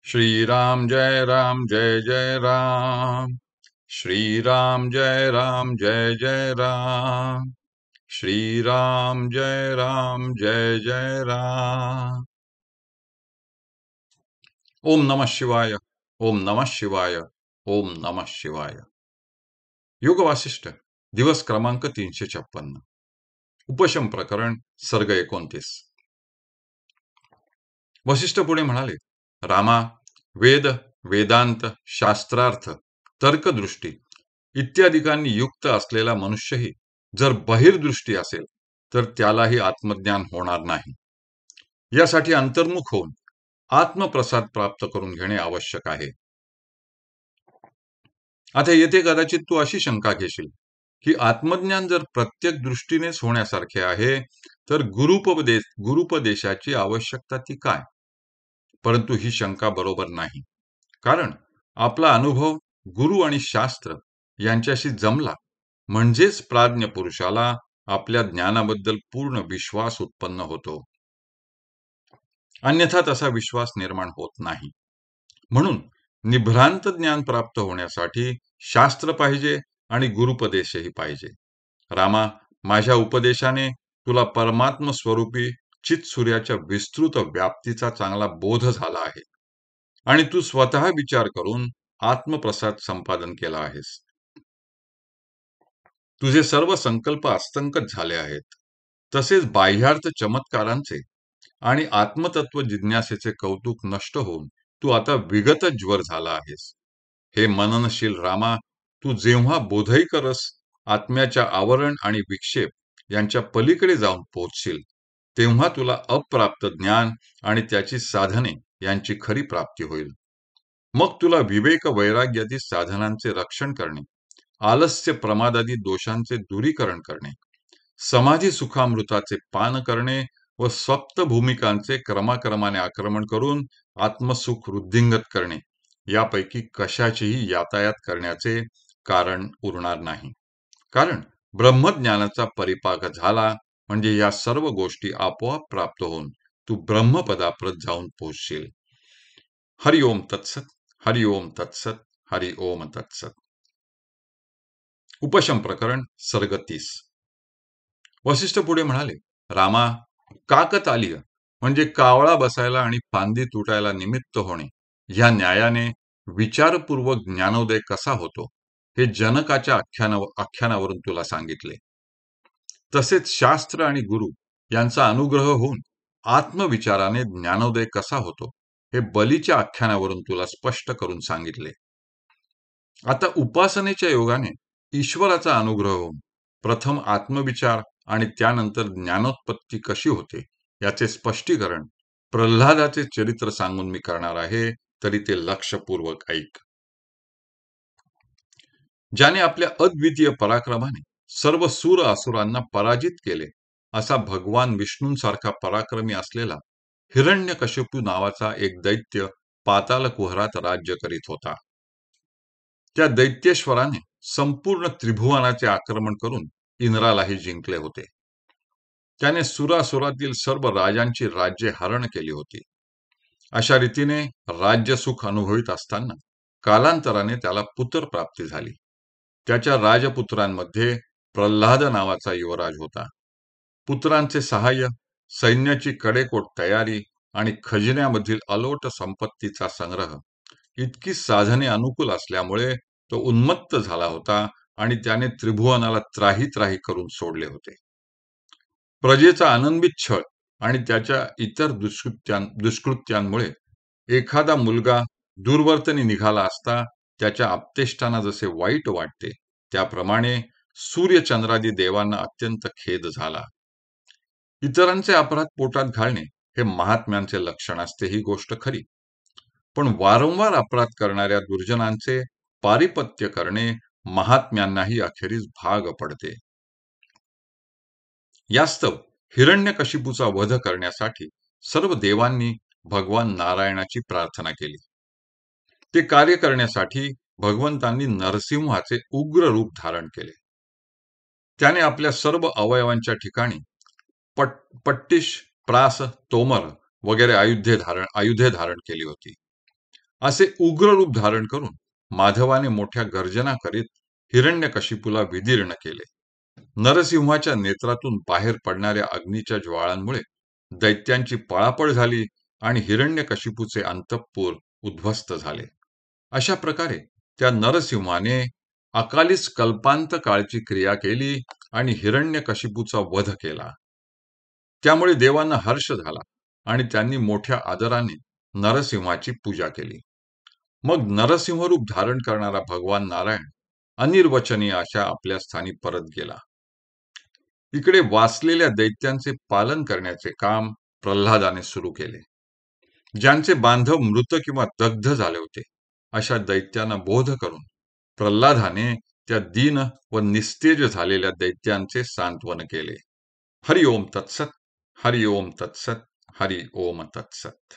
श्रीराम जय जय राम। श्रीराम जय जय राम। श्रीराम जय जय राम। ओम नमः शिवाय। ओम नमः शिवाय। ओम नमः शिवाय। योग वासिष्ठ दिवस क्रमांक 356। उपशम प्रकरण सर्ग 29। वसिष्ठ पुढे म्हणाले, रामा, वेद, वेदांत, शास्त्रार्थ, तर्कदृष्टी इत्यादिकांनी युक्त असलेला मनुष्यही जर बहिर्दृष्टी असेल तर त्यालाही आत्मज्ञान होणार नाही. यासाठी अंतर्मुख होऊन आत्मप्रसाद प्राप्त करून घेणे आवश्यक आहे. आता येथे कदाचित तू अशी शंका घेशील की आत्मज्ञान जर प्रत्येक दृष्टीनेच होण्यासारखे आहे तर गुरुपदेशाची आवश्यकता ती काय? परंतु ही शंका बरोबर नाही. कारण आपला अनुभव गुरु आणि शास्त्र यांच्याशी जमला म्हणजेच प्राज्ञ पुरुषाला आपल्या ज्ञानाबद्दल पूर्ण विश्वास उत्पन्न होतो. अन्यथा तसा विश्वास निर्माण होत नाही. म्हणून निभ्रांत ज्ञान प्राप्त होण्यासाठी शास्त्र पाहिजे आणि गुरुपदेशही पाहिजे. रामा, माझ्या उपदेशाने तुला परमात्म स्वरूपी चित सूर्याच्या विस्तृत व्याप्तीचा चांगला बोध झाला आहे आणि तू स्वतः विचार करून आत्मप्रसाद संपादन केला आहेस. तुझे सर्व संकल्प अस्तंगत झाले आहेत. तसेच बाह्यार्थ चमत्कारांचे आणि आत्मतत्व जिज्ञासेचे कौतुक नष्ट होऊन तू आता विगत ज्वर झाला आहेस. हे मननशील रामा, तू जेव्हा बोधही करस, आत्म्याच्या आवरण आणि विक्षेप यांच्या पलीकडे जाऊन पोहोचशील, तेव्हा तुला अप्राप्त ज्ञान आणि त्याची साधने यांची खरी प्राप्ती होईल. मग तुला विवेक वैराग्यादी साधनांचे रक्षण करणे, आलस्य प्रमादादी दोषांचे दूरीकरण करणे, समाधी सुखामृताचे पान करणे व स्वप्त भूमिकांचे क्रमाक्रमाने आक्रमण करून आत्मसुख वृद्धिंगत करणे यापैकी कशाचीही यातायात करण्याचे कारण उरणार नाही. कारण ब्रह्मज्ञानाचा परिपाक झाला म्हणजे या सर्व गोष्टी आपोआप प्राप्त होऊन तू ब्रह्मपदाप्रत जाऊन पोहोचशील. हरि ओम तत्सत. हरि ओम तत्सत. हरि ओम तत्सत. उपशम प्रकरण सर्ग 30. वसिष्ठ पुढे म्हणाले, रामा, काकतालीय म्हणजे कावळा बसायला आणि फांदी तुटायला निमित्त होणे ह्या न्यायाने विचारपूर्वक ज्ञानोदय कसा होतो हे जनकाच्या आख्यानावरून तुला सांगितले. तसेच शास्त्र आणि गुरु यांचा अनुग्रह होऊन आत्मविचाराने ज्ञानोदय कसा होतो हे बलीच्या आख्यानावरून तुला स्पष्ट करून सांगितले. आता उपासनेच्या योगाने ईश्वराचा अनुग्रह होऊन प्रथम आत्मविचार आणि त्यानंतर ज्ञानोत्पत्ती कशी होते याचे स्पष्टीकरण प्रल्हादाचे चरित्र सांगून मी करणार आहे, तरी ते लक्षपूर्वक ऐक. ज्याने आपल्या अद्वितीय पराक्रमाने सर्व सूर असुरांना पराजित केले असा भगवान विष्णूंसारखा पराक्रमी असलेला हिरण्यकशिपू नावाचा एक दैत्य पाताल कुहरात राज्य करीत होता. त्या दैत्येश्वराने संपूर्ण त्रिभुवनाचे आक्रमण करून इंद्रालाही जिंकले होते. त्याने सुरासुरातील सर्व राजांची राज्ये हरण केली होती. अशा रीतीने राज्यसुख अनुभवित असताना कालांतराने त्याला पुत्र प्राप्ती झाली. त्याच्या राजपुत्रांमध्ये प्रल्हाद नावाचा युवराज होता. पुत्रांचे सहाय्य, सैन्याची कडेकोट तयारी आणि खजिन्यामधील अलोट संपत्तीचा संग्रह इतकी साधने अनुकूल असल्यामुळे तो उन्मत्त झाला होता आणि त्याने त्रिभुवनाला त्राही त्राही करून सोडले होते. प्रजेचा आनंदित छळ आणि त्याच्या इतर दुष्कृत्यांमुळे एखादा मुलगा दुर्वर्तनी निघाला असता त्याच्या आप्तेष्टांना जसे वाईट वाटते, त्याप्रमाणे सूर्यचंद्रादी देवांना अत्यंत खेद झाला. इतरांचे अपराध पोटात घालणे हे महात्म्यांचे लक्षण असते, ही गोष्ट खरी. पण वारंवार अपराध करणाऱ्या दुर्जनांचे पारिपत्य करणे महात्म्यांनाही अखेरीस भाग पडते. यास्तव हिरण्यकशिपूचा वध करण्यासाठी सर्व देवांनी भगवान नारायणाची प्रार्थना केली. ते कार्य करण्यासाठी भगवंतांनी नरसिंहाचे उग्र रूप धारण केले. त्याने आपल्या सर्व अवयवांच्या ठिकाणी पट्टिश, प्रास, तोमर वगैरे आयुधे धारण केली होती. असे उग्र रूप धारण करून माधवाने मोठ्या गर्जना करीत हिरण्यकशिपूला विदीर्ण केले. नरसिंहाच्या नेत्रातून बाहेर पडणाऱ्या अग्नीच्या ज्वाळांमुळे दैत्यांची पळापळ झाली आणि हिरण्यकशिपूचे अंतःपुर उद्ध्वस्त झाले. अशा प्रकारे त्या नरसिंहाने अकालीच कल्पांत काळची क्रिया केली आणि हिरण्यकशिपूचा वध केला. त्यामुळे देवांना हर्ष झाला आणि त्यांनी मोठ्या आदराने नरसिंहाची पूजा केली. मग नरसिंह रूप धारण करणारा भगवान नारायण अनिर्वचनीय अशा आपल्या स्थानी परत गेला. इकडे वाचलेल्या दैत्यांचे पालन करण्याचे काम प्रल्हादाने सुरू केले. ज्यांचे बांधव मृत किंवा दग्ध झाले होते, अशा दैत्यांना बोध करून प्रल्हादाने त्या दीन व निस्तेज झालेल्या दैत्यांचे सांत्वन केले. हरि ओम तत्सत. हरि ओम तत्सत. हरि ओम तत्सत.